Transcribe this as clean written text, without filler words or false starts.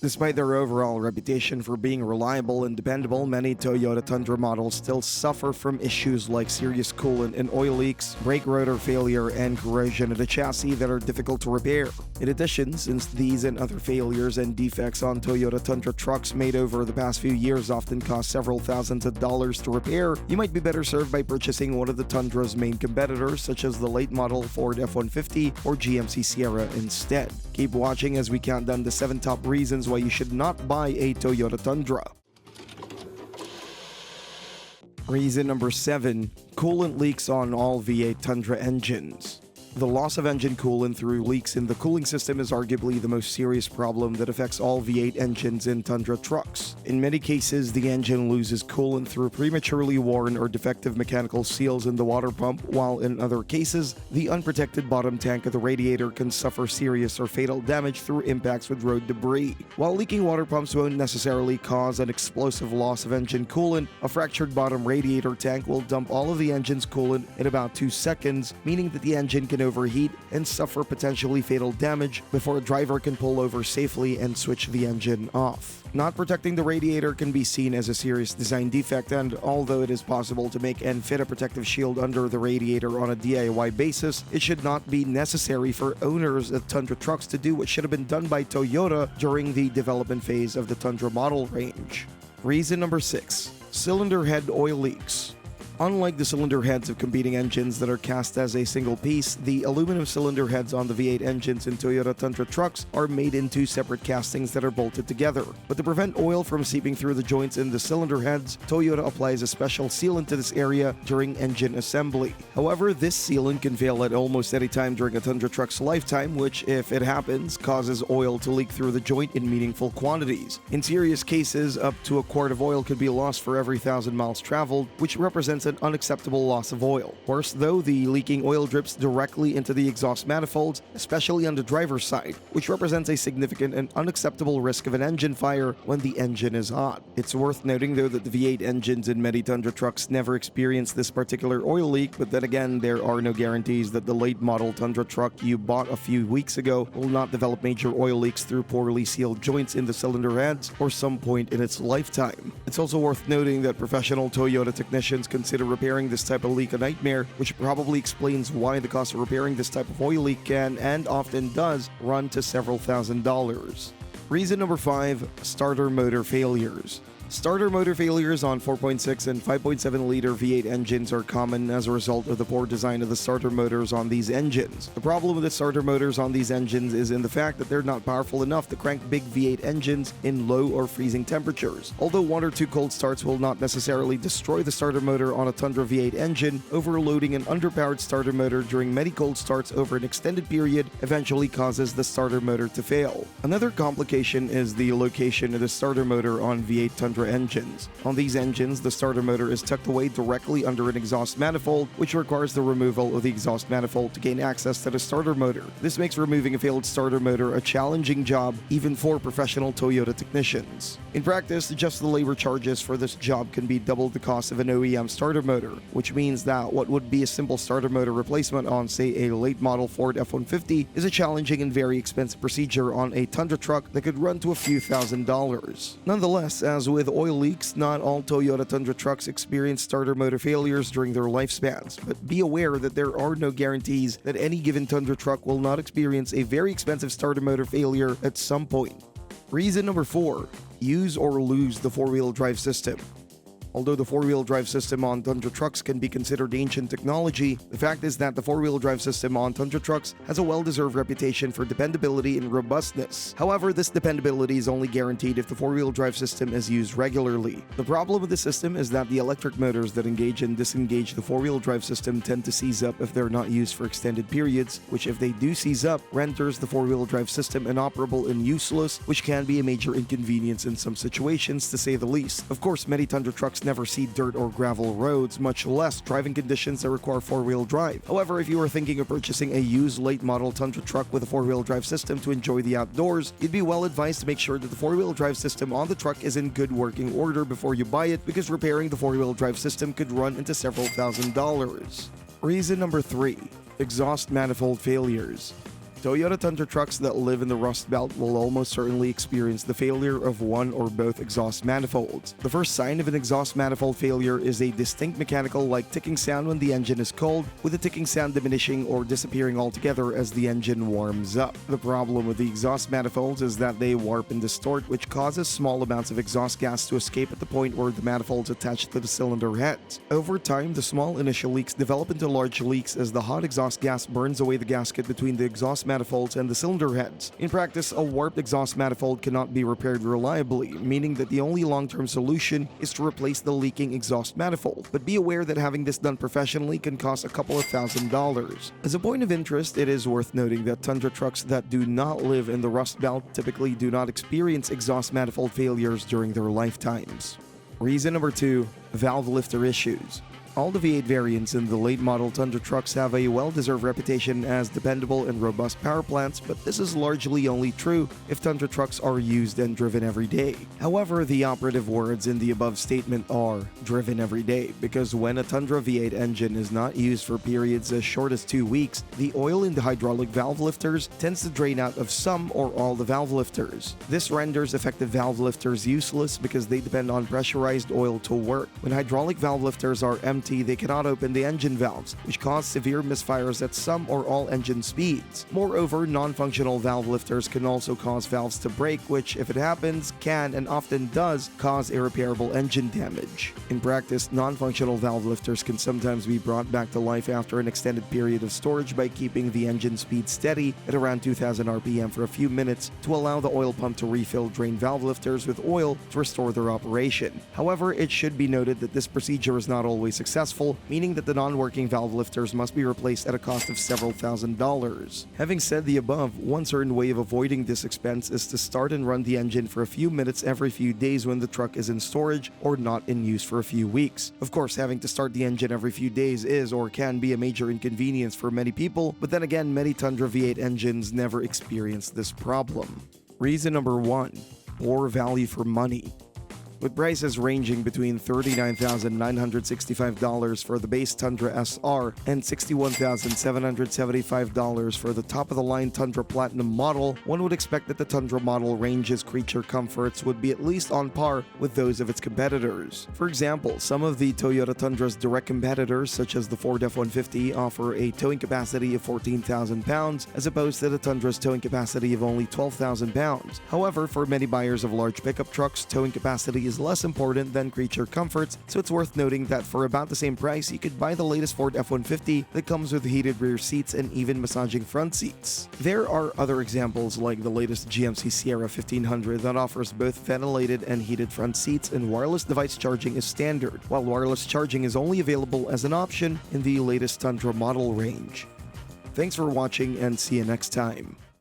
Despite their overall reputation for being reliable and dependable, many Toyota Tundra models still suffer from issues like serious coolant and oil leaks, brake rotor failure, and corrosion of the chassis that are difficult to repair. In addition, since these and other failures and defects on Toyota Tundra trucks made over the past few years often cost several thousands of dollars to repair, you might be better served by purchasing one of the Tundra's main competitors, such as the late model Ford F-150 or GMC Sierra instead. Keep watching as we count down the 7 top reasons why you should not buy a Toyota Tundra. Reason number 7. Coolant leaks on all V8 Tundra engines. The loss of engine coolant through leaks in the cooling system is arguably the most serious problem that affects all V8 engines in Tundra trucks. In many cases, the engine loses coolant through prematurely worn or defective mechanical seals in the water pump, while in other cases, the unprotected bottom tank of the radiator can suffer serious or fatal damage through impacts with road debris. While leaking water pumps won't necessarily cause an explosive loss of engine coolant, a fractured bottom radiator tank will dump all of the engine's coolant in about 2 seconds, meaning that the engine can overheat and suffer potentially fatal damage before a driver can pull over safely and switch the engine off. Not protecting the radiator can be seen as a serious design defect, and although it is possible to make and fit a protective shield under the radiator on a DIY basis, it should not be necessary for owners of Tundra trucks to do what should have been done by Toyota during the development phase of the Tundra model range. Reason number 6. Cylinder head oil leaks. Unlike the cylinder heads of competing engines that are cast as a single piece, the aluminum cylinder heads on the V8 engines in Toyota Tundra trucks are made in 2 separate castings that are bolted together. But to prevent oil from seeping through the joints in the cylinder heads, Toyota applies a special sealant to this area during engine assembly. However, this sealant can fail at almost any time during a Tundra truck's lifetime, which, if it happens, causes oil to leak through the joint in meaningful quantities. In serious cases, up to a quart of oil could be lost for every 1,000 miles traveled, which represents an unacceptable loss of oil. Worse though, the leaking oil drips directly into the exhaust manifolds, especially on the driver's side, which represents a significant and unacceptable risk of an engine fire when the engine is hot. It's worth noting though that the V8 engines in many Tundra trucks never experience this particular oil leak, but then again, there are no guarantees that the late model Tundra truck you bought a few weeks ago will not develop major oil leaks through poorly sealed joints in the cylinder heads or some point in its lifetime. It's also worth noting that professional Toyota technicians consider repairing this type of leak a nightmare, which probably explains why the cost of repairing this type of oil leak can, and often does, run to several $1,000s. Reason number 5. Starter motor failures. Starter motor failures on 4.6 and 5.7-liter V8 engines are common as a result of the poor design of the starter motors on these engines. The problem with the starter motors on these engines is in the fact that they're not powerful enough to crank big V8 engines in low or freezing temperatures. Although 1 or 2 cold starts will not necessarily destroy the starter motor on a Tundra V8 engine, overloading an underpowered starter motor during many cold starts over an extended period eventually causes the starter motor to fail. Another complication is the location of the starter motor on V8 Tundra engines. On these engines, the starter motor is tucked away directly under an exhaust manifold, which requires the removal of the exhaust manifold to gain access to the starter motor. This makes removing a failed starter motor a challenging job even for professional Toyota technicians. In practice, just the labor charges for this job can be double the cost of an OEM starter motor, which means that what would be a simple starter motor replacement on, say, a late model Ford F-150 is a challenging and very expensive procedure on a Tundra truck that could run to a few $1,000s. Nonetheless, as with oil leaks, not all Toyota Tundra trucks experience starter motor failures during their lifespans, but be aware that there are no guarantees that any given Tundra truck will not experience a very expensive starter motor failure at some point. Reason number 4. Use or lose the 4-wheel drive system. Although the 4-wheel drive system on Tundra trucks can be considered ancient technology, the fact is that the 4-wheel drive system on Tundra trucks has a well-deserved reputation for dependability and robustness. However, this dependability is only guaranteed if the 4-wheel drive system is used regularly. The problem with the system is that the electric motors that engage and disengage the 4-wheel drive system tend to seize up if they're not used for extended periods, which if they do seize up, renders the 4-wheel drive system inoperable and useless, which can be a major inconvenience in some situations, to say the least. Of course, many Tundra trucks never see dirt or gravel roads, much less driving conditions that require 4-wheel drive. However, if you are thinking of purchasing a used late model Tundra truck with a 4-wheel drive system to enjoy the outdoors, you'd be well advised to make sure that the 4-wheel drive system on the truck is in good working order before you buy it, because repairing the 4-wheel drive system could run into several $1,000s. Reason number 3. Exhaust manifold failures. Toyota Tundra trucks that live in the Rust Belt will almost certainly experience the failure of one or both exhaust manifolds. The first sign of an exhaust manifold failure is a distinct mechanical like ticking sound when the engine is cold, with the ticking sound diminishing or disappearing altogether as the engine warms up. The problem with the exhaust manifolds is that they warp and distort, which causes small amounts of exhaust gas to escape at the point where the manifolds attach to the cylinder heads. Over time, the small initial leaks develop into large leaks as the hot exhaust gas burns away the gasket between the exhaust manifolds and the cylinder heads. In practice, a warped exhaust manifold cannot be repaired reliably, meaning that the only long-term solution is to replace the leaking exhaust manifold. But be aware that having this done professionally can cost a couple of $1,000s. As a point of interest, it is worth noting that Tundra trucks that do not live in the Rust Belt typically do not experience exhaust manifold failures during their lifetimes. Reason number 2, valve lifter issues. All the V8 variants in the late-model Tundra trucks have a well-deserved reputation as dependable and robust power plants, but this is largely only true if Tundra trucks are used and driven every day. However, the operative words in the above statement are driven every day, because when a Tundra V8 engine is not used for periods as short as 2 weeks, the oil in the hydraulic valve lifters tends to drain out of some or all the valve lifters. This renders effective valve lifters useless because they depend on pressurized oil to work. When hydraulic valve lifters are empty, they cannot open the engine valves, which cause severe misfires at some or all engine speeds. Moreover, non-functional valve lifters can also cause valves to break, which, if it happens, can and often does cause irreparable engine damage. In practice, non-functional valve lifters can sometimes be brought back to life after an extended period of storage by keeping the engine speed steady at around 2000 RPM for a few minutes to allow the oil pump to refill drained valve lifters with oil to restore their operation. However, it should be noted that this procedure is not always successful, meaning that the non-working valve lifters must be replaced at a cost of several $1,000s. Having said the above, one certain way of avoiding this expense is to start and run the engine for a few minutes every few days when the truck is in storage or not in use for a few weeks. Of course, having to start the engine every few days is or can be a major inconvenience for many people, but then again, many Tundra V8 engines never experience this problem. Reason number 1, poor value for money. With prices ranging between $39,965 for the base Tundra SR and $61,775 for the top-of-the-line Tundra Platinum model, one would expect that the Tundra model range's creature comforts would be at least on par with those of its competitors. For example, some of the Toyota Tundra's direct competitors, such as the Ford F-150, offer a towing capacity of 14,000 pounds, as opposed to the Tundra's towing capacity of only 12,000 pounds. However, for many buyers of large pickup trucks, towing capacity is less important than creature comforts, so it's worth noting that for about the same price, you could buy the latest Ford F-150 that comes with heated rear seats and even massaging front seats. There are other examples like the latest GMC Sierra 1500 that offers both ventilated and heated front seats, and wireless device charging is standard, while wireless charging is only available as an option in the latest Tundra model range. Thanks for watching and see you next time.